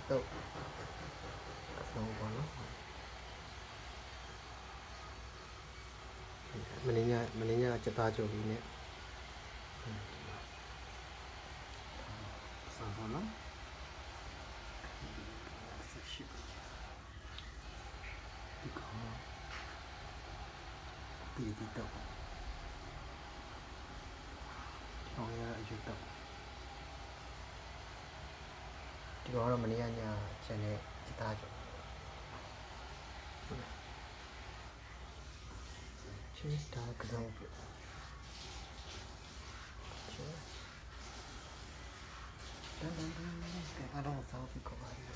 တော့အဆုံးပါနော်မင်းညချက်သားချုပ်လေးနဲ့ဆောင်းပါနော်ဆက်ရှိဒီကောင်ဒီတော့အောင်ရအယူတော့ဒီကတော့မင်းညချက်နဲ့ချက်သားချုပ်ချင်းတာကစားပြချင်းတန်တန်တန်အဲ့တော့ဆောင်းပြီးခေါ်ပါ